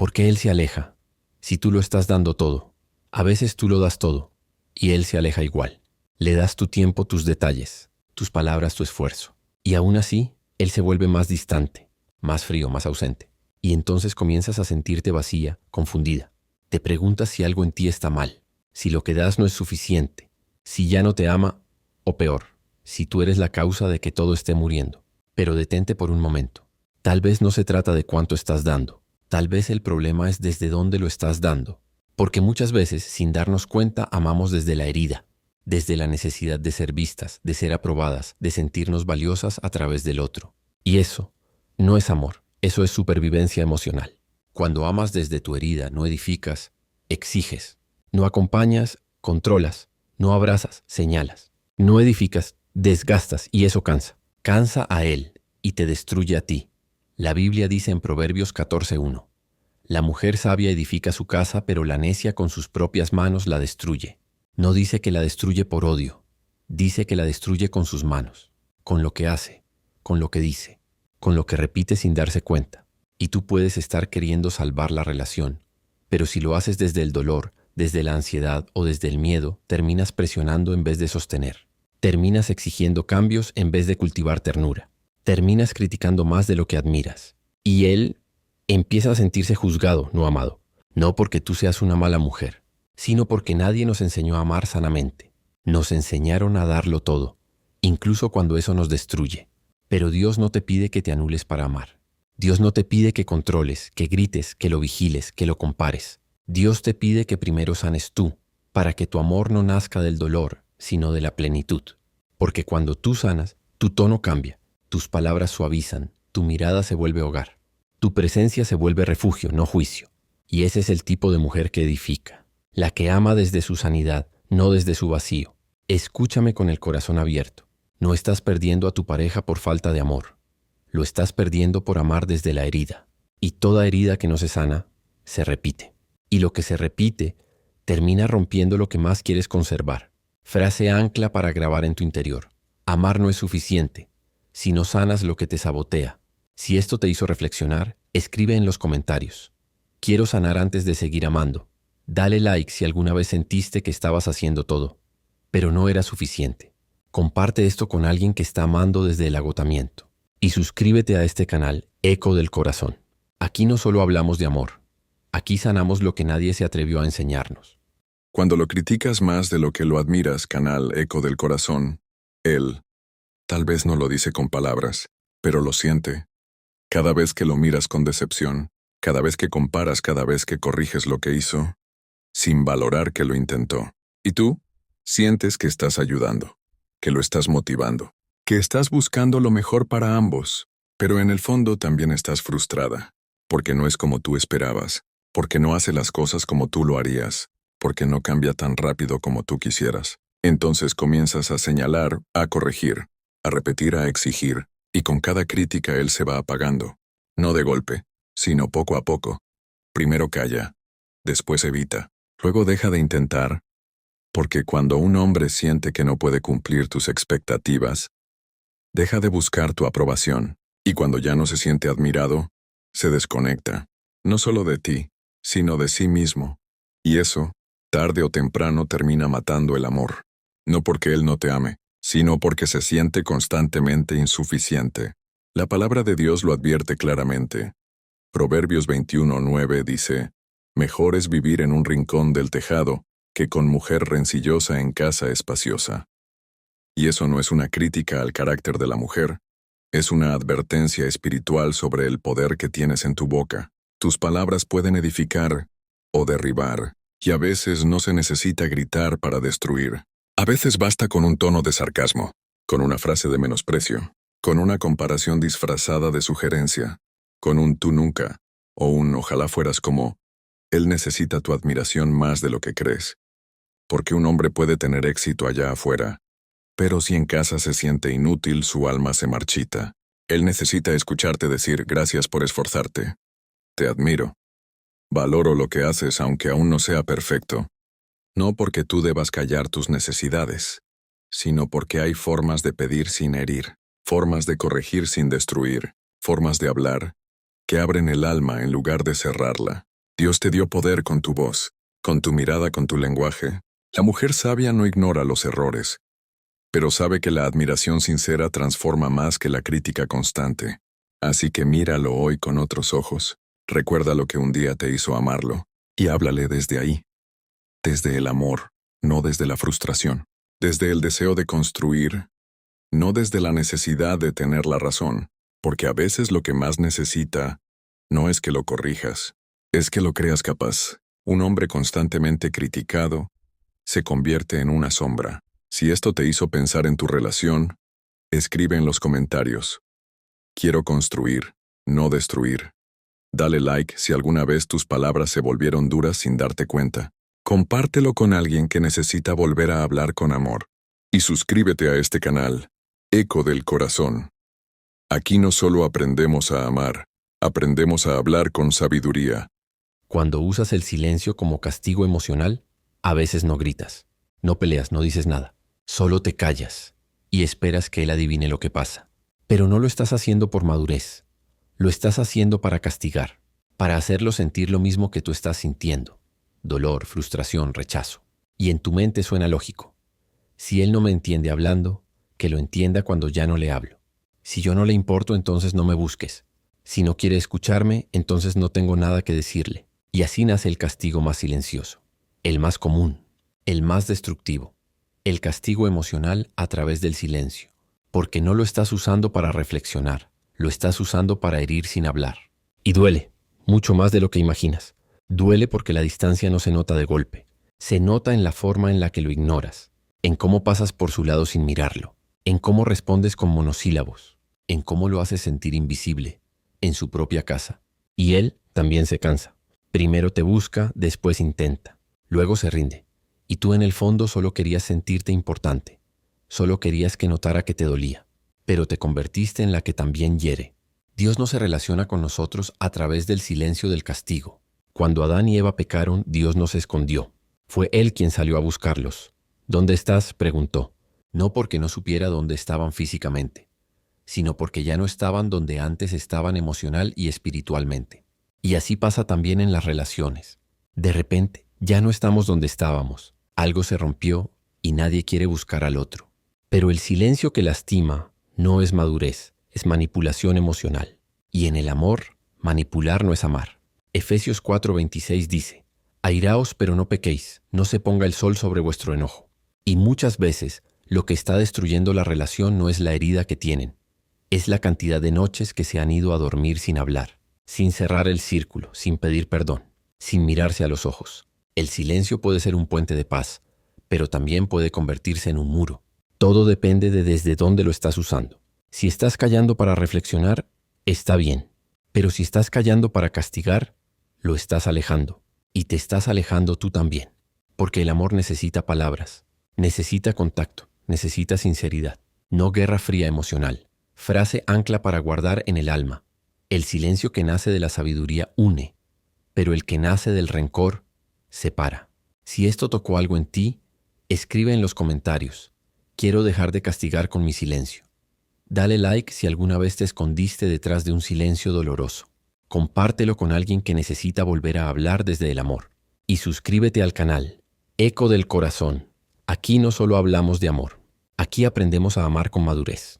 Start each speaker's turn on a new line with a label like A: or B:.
A: ¿Por qué él se aleja? Si tú lo estás dando todo. A veces tú lo das todo, y él se aleja igual. Le das tu tiempo, tus detalles, tus palabras, tu esfuerzo. Y aún así, él se vuelve más distante, más frío, más ausente. Y entonces comienzas a sentirte vacía, confundida. Te preguntas si algo en ti está mal, si lo que das no es suficiente, si ya no te ama, o peor, si tú eres la causa de que todo esté muriendo. Pero detente por un momento. Tal vez no se trata de cuánto estás dando. Tal vez el problema es desde dónde lo estás dando. Porque muchas veces, sin darnos cuenta, amamos desde la herida, desde la necesidad de ser vistas, de ser aprobadas, de sentirnos valiosas a través del otro. Y eso no es amor, eso es supervivencia emocional. Cuando amas desde tu herida, no edificas, exiges. No acompañas, controlas. No abrazas, señalas. No edificas, desgastas y eso cansa. Cansa a él y te destruye a ti. La Biblia dice en Proverbios 14:1, la mujer sabia edifica su casa, pero la necia con sus propias manos la destruye. No dice que la destruye por odio, dice que la destruye con sus manos, con lo que hace, con lo que dice, con lo que repite sin darse cuenta. Y tú puedes estar queriendo salvar la relación, pero si lo haces desde el dolor, desde la ansiedad o desde el miedo, terminas presionando en vez de sostener. Terminas exigiendo cambios en vez de cultivar ternura. Terminas criticando más de lo que admiras. Y él empieza a sentirse juzgado, no amado. No porque tú seas una mala mujer, sino porque nadie nos enseñó a amar sanamente. Nos enseñaron a darlo todo, incluso cuando eso nos destruye. Pero Dios no te pide que te anules para amar. Dios no te pide que controles, que grites, que lo vigiles, que lo compares. Dios te pide que primero sanes tú, para que tu amor no nazca del dolor, sino de la plenitud. Porque cuando tú sanas, tu tono cambia, tus palabras suavizan, tu mirada se vuelve hogar, tu presencia se vuelve refugio, no juicio. Y ese es el tipo de mujer que edifica, la que ama desde su sanidad, no desde su vacío. Escúchame con el corazón abierto. No estás perdiendo a tu pareja por falta de amor. Lo estás perdiendo por amar desde la herida. Y toda herida que no se sana, se repite. Y lo que se repite, termina rompiendo lo que más quieres conservar. Frase ancla para grabar en tu interior. Amar no es suficiente, si no sanas lo que te sabotea. Si esto te hizo reflexionar, escribe en los comentarios. Quiero sanar antes de seguir amando. Dale like si alguna vez sentiste que estabas haciendo todo, pero no era suficiente. Comparte esto con alguien que está amando desde el agotamiento. Y suscríbete a este canal, Eco del Corazón. Aquí no solo hablamos de amor, aquí sanamos lo que nadie se atrevió a enseñarnos.
B: Cuando lo criticas más de lo que lo admiras, canal Eco del Corazón, él tal vez no lo dice con palabras, pero lo siente. Cada vez que lo miras con decepción, cada vez que comparas, cada vez que corriges lo que hizo, sin valorar que lo intentó. Y tú sientes que estás ayudando, que lo estás motivando, que estás buscando lo mejor para ambos, pero en el fondo también estás frustrada, porque no es como tú esperabas, porque no hace las cosas como tú lo harías, porque no cambia tan rápido como tú quisieras. Entonces comienzas a señalar, a corregir, a repetir, a exigir, y con cada crítica él se va apagando. No de golpe, sino poco a poco. Primero calla, después evita, luego deja de intentar, porque cuando un hombre siente que no puede cumplir tus expectativas, deja de buscar tu aprobación, y cuando ya no se siente admirado, se desconecta, no solo de ti, sino de sí mismo. Y eso, tarde o temprano, termina matando el amor. No porque él no te ame, sino porque se siente constantemente insuficiente. La palabra de Dios lo advierte claramente. Proverbios 21:9 dice, «Mejor es vivir en un rincón del tejado que con mujer rencillosa en casa espaciosa». Y eso no es una crítica al carácter de la mujer, es una advertencia espiritual sobre el poder que tienes en tu boca. Tus palabras pueden edificar o derribar, y a veces no se necesita gritar para destruir. A veces basta con un tono de sarcasmo, con una frase de menosprecio, con una comparación disfrazada de sugerencia, con un tú nunca, o un ojalá fueras como, él necesita tu admiración más de lo que crees. Porque un hombre puede tener éxito allá afuera, pero si en casa se siente inútil, su alma se marchita. Él necesita escucharte decir gracias por esforzarte. Te admiro. Valoro lo que haces aunque aún no sea perfecto. No porque tú debas callar tus necesidades, sino porque hay formas de pedir sin herir, formas de corregir sin destruir, formas de hablar que abren el alma en lugar de cerrarla. Dios te dio poder con tu voz, con tu mirada, con tu lenguaje. La mujer sabia no ignora los errores, pero sabe que la admiración sincera transforma más que la crítica constante. Así que míralo hoy con otros ojos. Recuerda lo que un día te hizo amarlo, y háblale desde ahí. Desde el amor, no desde la frustración. Desde el deseo de construir, no desde la necesidad de tener la razón, porque a veces lo que más necesita no es que lo corrijas, es que lo creas capaz. Un hombre constantemente criticado se convierte en una sombra. Si esto te hizo pensar en tu relación, escribe en los comentarios. Quiero construir, no destruir. Dale like si alguna vez tus palabras se volvieron duras sin darte cuenta. Compártelo con alguien que necesita volver a hablar con amor. Y suscríbete a este canal, Eco del Corazón. Aquí no solo aprendemos a amar, aprendemos a hablar con sabiduría.
A: Cuando usas el silencio como castigo emocional, a veces no gritas, no peleas, no dices nada. Solo te callas y esperas que él adivine lo que pasa. Pero no lo estás haciendo por madurez. Lo estás haciendo para castigar, para hacerlo sentir lo mismo que tú estás sintiendo. Dolor, frustración, rechazo. Y en tu mente suena lógico. Si él no me entiende hablando, que lo entienda cuando ya no le hablo. Si yo no le importo, entonces no me busques. Si no quiere escucharme, entonces no tengo nada que decirle. Y así nace el castigo más silencioso, el más común, el más destructivo. El castigo emocional a través del silencio, porque no lo estás usando para reflexionar, lo estás usando para herir sin hablar. Y duele, mucho más de lo que imaginas. Duele porque la distancia no se nota de golpe, se nota en la forma en la que lo ignoras, en cómo pasas por su lado sin mirarlo, en cómo respondes con monosílabos, en cómo lo haces sentir invisible, en su propia casa. Y él también se cansa. Primero te busca, después intenta, luego se rinde. Y tú en el fondo solo querías sentirte importante, solo querías que notara que te dolía, pero te convertiste en la que también hiere. Dios no se relaciona con nosotros a través del silencio del castigo. Cuando Adán y Eva pecaron, Dios no se escondió. Fue Él quien salió a buscarlos. ¿Dónde estás?, preguntó. No porque no supiera dónde estaban físicamente, sino porque ya no estaban donde antes estaban emocional y espiritualmente. Y así pasa también en las relaciones. De repente, ya no estamos donde estábamos. Algo se rompió y nadie quiere buscar al otro. Pero el silencio que lastima no es madurez, es manipulación emocional. Y en el amor, manipular no es amar. Efesios 4:26 dice, airaos pero no pequéis, no se ponga el sol sobre vuestro enojo. Y muchas veces, lo que está destruyendo la relación no es la herida que tienen, es la cantidad de noches que se han ido a dormir sin hablar, sin cerrar el círculo, sin pedir perdón, sin mirarse a los ojos. El silencio puede ser un puente de paz, pero también puede convertirse en un muro. Todo depende de desde dónde lo estás usando. Si estás callando para reflexionar, está bien. Pero si estás callando para castigar, lo estás alejando. Y te estás alejando tú también. Porque el amor necesita palabras, necesita contacto, necesita sinceridad. No guerra fría emocional. Frase ancla para guardar en el alma. El silencio que nace de la sabiduría une, pero el que nace del rencor separa. Si esto tocó algo en ti, escribe en los comentarios. Quiero dejar de castigar con mi silencio. Dale like si alguna vez te escondiste detrás de un silencio doloroso. Compártelo con alguien que necesita volver a hablar desde el amor. Y suscríbete al canal, Eco del Corazón. Aquí no solo hablamos de amor, aquí aprendemos a amar con madurez.